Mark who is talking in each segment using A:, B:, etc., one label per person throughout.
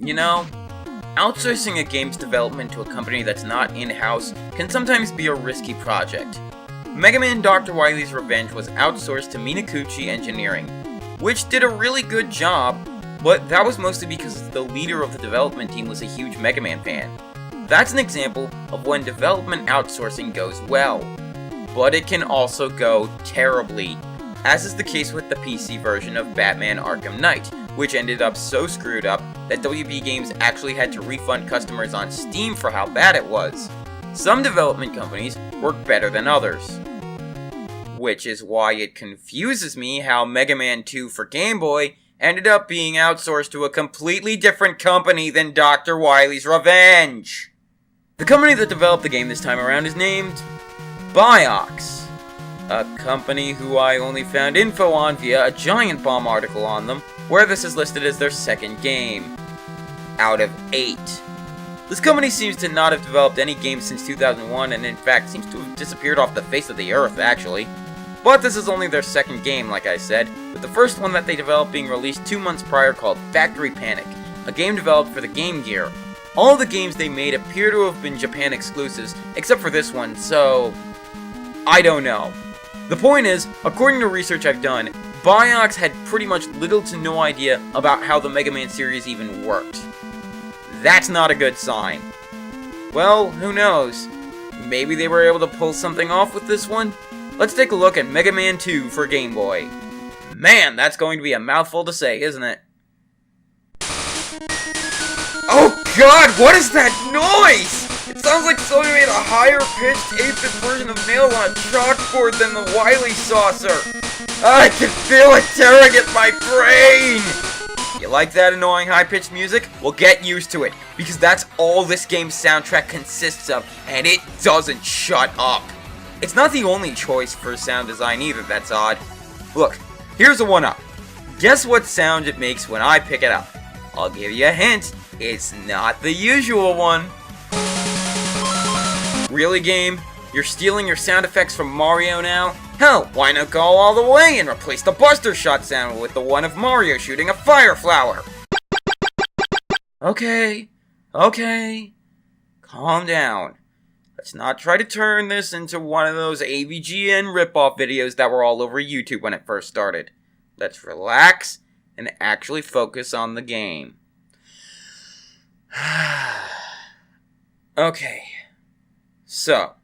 A: You know, outsourcing a game's development to a company that's not in-house can sometimes be a risky project. Mega Man Dr. Wily's Revenge was outsourced to Minakuchi Engineering, which did a really good job, but that was mostly because the leader of the development team was a huge Mega Man fan. That's an example of when development outsourcing goes well, but it can also go terribly, as is the case with the PC version of Batman Arkham Knight, which ended up so screwed up that WB Games actually had to refund customers on Steam for how bad it was. Some development companies work better than others, which is why it confuses me how Mega Man 2 for Game Boy ended up being outsourced to a completely different company than Dr. Wily's Revenge. The company that developed the game this time around is named Biox, a company who I only found info on via a Giant Bomb article on them, where this is listed as their second game, out of 8. This company seems to not have developed any games since 2001, and in fact seems to have disappeared off the face of the earth, actually. But this is only their second game, like I said, with the first one that they developed being released 2 months prior called Factory Panic, a game developed for the Game Gear. All the games they made appear to have been Japan exclusives, except for this one, so I don't know. The point is, according to research I've done, Biox had pretty much little to no idea about how the Mega Man series even worked. That's not a good sign. Well, who knows? Maybe they were able to pull something off with this one? Let's take a look at Mega Man 2 for Game Boy. Man, that's going to be a mouthful to say, isn't it? Oh god, what is that noise? It sounds like somebody made a higher-pitched 8-bit version of Nail on a chalkboard than the Wily saucer. I can feel it tearing at my brain! You like that annoying high-pitched music? Well, get used to it, because that's all this game's soundtrack consists of, and it doesn't shut up. It's not the only choice for sound design either that's odd. Look, here's a one-up. Guess what sound it makes when I pick it up? I'll give you a hint. It's not the usual one. Really, game? You're stealing your sound effects from Mario now? Hell, why not go all the way and replace the Buster Shot sound with the one of Mario shooting a fire flower? Okay. Calm down. Let's not try to turn this into one of those AVGN ripoff videos that were all over YouTube when it first started. Let's relax and actually focus on the game. Okay. So,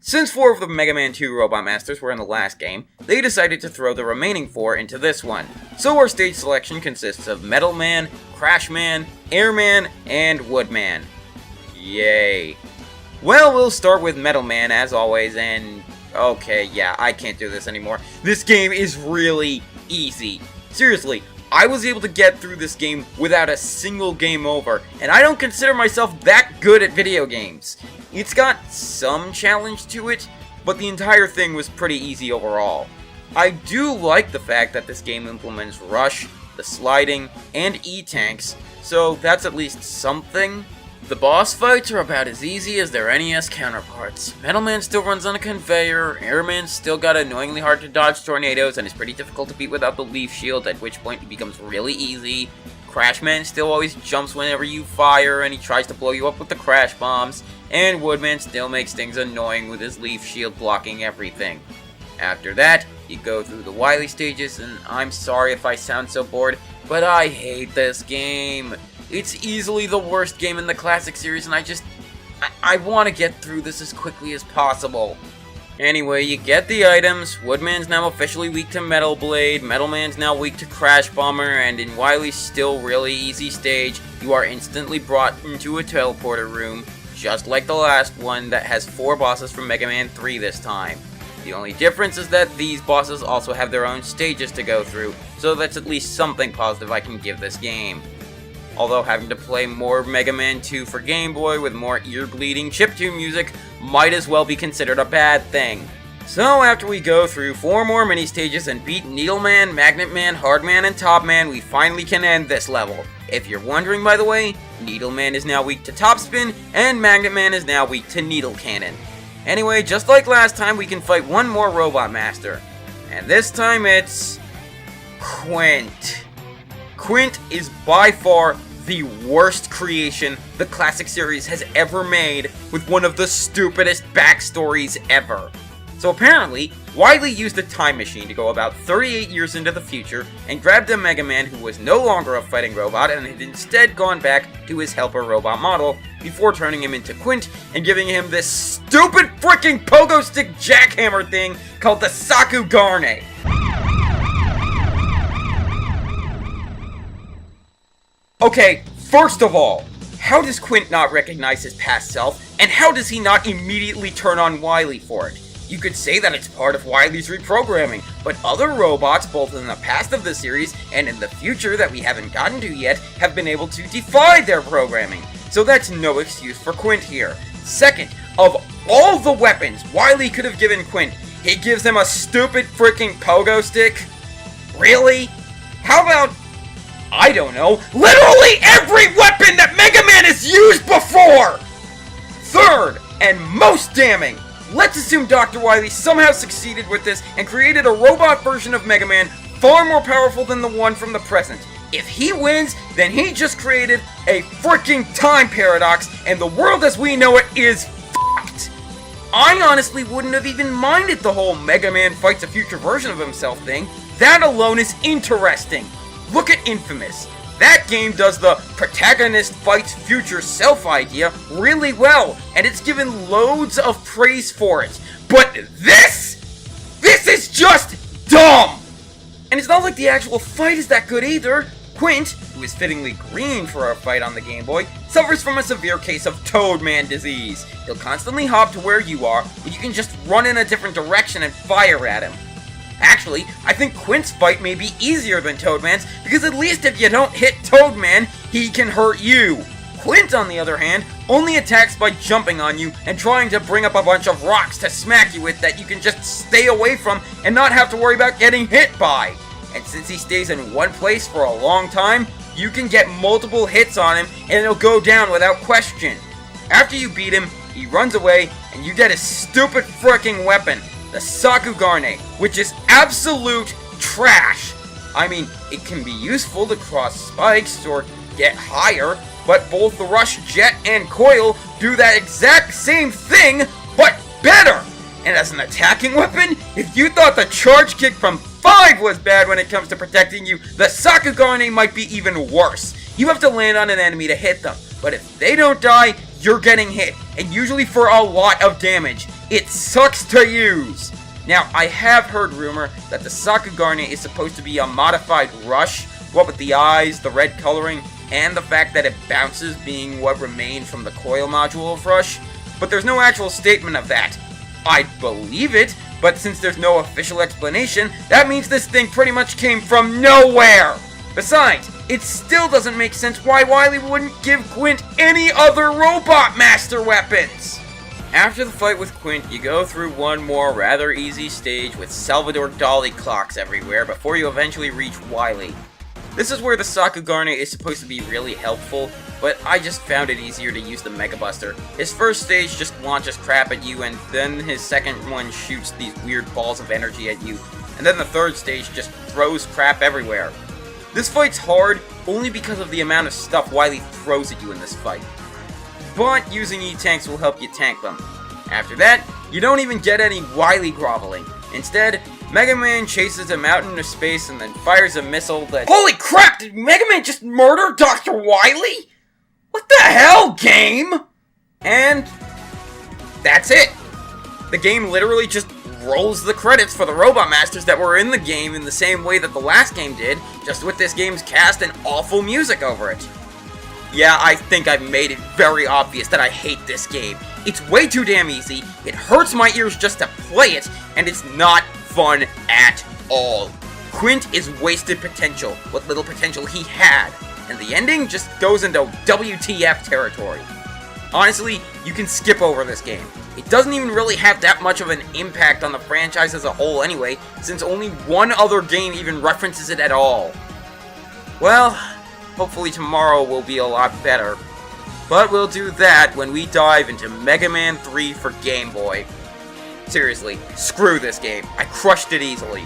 A: since 4 of the Mega Man 2 Robot Masters were in the last game, they decided to throw the remaining 4 into this one. So our stage selection consists of Metal Man, Crash Man, Air Man, and Wood Man. Yay. Well, we'll start with Metal Man as always, and okay, yeah, I can't do this anymore. This game is really easy. Seriously, I was able to get through this game without a single game over, and I don't consider myself that good at video games. It's got some challenge to it, but the entire thing was pretty easy overall. I do like the fact that this game implements Rush, the sliding, and E-tanks, so that's at least something. The boss fights are about as easy as their NES counterparts. Metal Man still runs on a conveyor, Airman's still got annoyingly hard to dodge tornadoes and is pretty difficult to beat without the leaf shield, at which point it becomes really easy. Crash Man still always jumps whenever you fire and he tries to blow you up with the crash bombs, and Woodman still makes things annoying with his leaf shield blocking everything. After that, you go through the Wily stages, and I'm sorry if I sound so bored, but I hate this game. It's easily the worst game in the classic series, and I want to get through this as quickly as possible. Anyway, you get the items. Woodman's now officially weak to Metal Blade, Metal Man's now weak to Crash Bomber, and in Wily's still really easy stage, you are instantly brought into a teleporter room, just like the last one that has 4 bosses from Mega Man 3 this time. The only difference is that these bosses also have their own stages to go through, so that's at least something positive I can give this game. Although having to play more Mega Man 2 for Game Boy with more ear-bleeding chiptune music might as well be considered a bad thing. So after we go through 4 more mini-stages and beat Needle Man, Magnet Man, Hard Man, and Top Man, we finally can end this level. If you're wondering, by the way, Needle Man is now weak to Top Spin, and Magnet Man is now weak to Needle Cannon. Anyway, just like last time, we can fight one more Robot Master. And this time it's Quint. Quint is by far the worst creation the classic series has ever made, with one of the stupidest backstories ever. So apparently, Wily used a time machine to go about 38 years into the future and grabbed a Mega Man who was no longer a fighting robot and had instead gone back to his helper robot model before turning him into Quint and giving him this stupid freaking pogo stick jackhammer thing called the Sakugarne. Okay, first of all, how does Quint not recognize his past self, and how does he not immediately turn on Wily for it? You could say that it's part of Wily's reprogramming, but other robots, both in the past of the series and in the future that we haven't gotten to yet, have been able to defy their programming, so that's no excuse for Quint here. Second, of all the weapons Wily could have given Quint, he gives him a stupid freaking pogo stick? Really? How about, I don't know, literally every weapon that Mega Man has used before! Third, and most damning, let's assume Dr. Wily somehow succeeded with this and created a robot version of Mega Man far more powerful than the one from the present. If he wins, then he just created a freaking time paradox, and the world as we know it is fucked. I honestly wouldn't have even minded the whole Mega Man fights a future version of himself thing. That alone is interesting. Look at Infamous. That game does the protagonist fights future self idea really well, and it's given loads of praise for it. But this is just dumb! And it's not like the actual fight is that good either. Quint, who is fittingly green for a fight on the Game Boy, suffers from a severe case of Toadman disease. He'll constantly hop to where you are, but you can just run in a different direction and fire at him. Actually, I think Quint's fight may be easier than Toadman's, because at least if you don't hit Toadman, he can hurt you. Quint, on the other hand, only attacks by jumping on you and trying to bring up a bunch of rocks to smack you with that you can just stay away from and not have to worry about getting hit by. And since he stays in one place for a long time, you can get multiple hits on him and it'll go down without question. After you beat him, he runs away and you get his stupid fricking weapon, the Sakugarne, which is absolute trash. I mean, it can be useful to cross spikes or get higher, but both the Rush Jet and Coil do that exact same thing, but better! And as an attacking weapon, if you thought the Charge Kick from 5 was bad when it comes to protecting you, the Sakugarne might be even worse. You have to land on an enemy to hit them, but if they don't die, you're getting hit, and usually for a lot of damage. It sucks to use. Now, I have heard rumor that the Sakugarne is supposed to be a modified Rush, what with the eyes, the red coloring, and the fact that it bounces being what remained from the Coil module of Rush, but there's no actual statement of that. I'd believe it, but since there's no official explanation, that means this thing pretty much came from nowhere! Besides, it still doesn't make sense why Wily wouldn't give Quint any other Robot Master weapons! After the fight with Quint, you go through one more rather easy stage with Salvador Dali clocks everywhere before you eventually reach Wily. This is where the Sakugarne is supposed to be really helpful, but I just found it easier to use the Mega Buster. His first stage just launches crap at you, and then his second one shoots these weird balls of energy at you, and then the third stage just throws crap everywhere. This fight's hard only because of the amount of stuff Wily throws at you in this fight. But using E-Tanks will help you tank them. After that, you don't even get any Wily groveling. Instead, Mega Man chases him out into space and then fires a missile that— Holy crap! Did Mega Man just murder Dr. Wily? What the hell, game? And that's it. The game literally just rolls the credits for the Robot Masters that were in the game in the same way that the last game did, just with this game's cast and awful music over it. Yeah, I think I've made it very obvious that I hate this game. It's way too damn easy, it hurts my ears just to play it, and it's not fun at all. Quint is wasted potential, what little potential he had, and the ending just goes into WTF territory. Honestly, you can skip over this game. It doesn't even really have that much of an impact on the franchise as a whole anyway, since only one other game even references it at all. Well, hopefully tomorrow will be a lot better. But we'll do that when we dive into Mega Man 3 for Game Boy. Seriously, screw this game. I crushed it easily.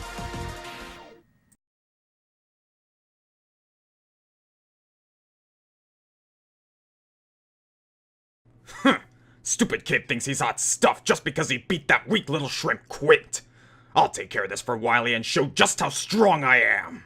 B: Stupid kid thinks he's hot stuff just because he beat that weak little shrimp Quint. I'll take care of this for Wily and show just how strong I am.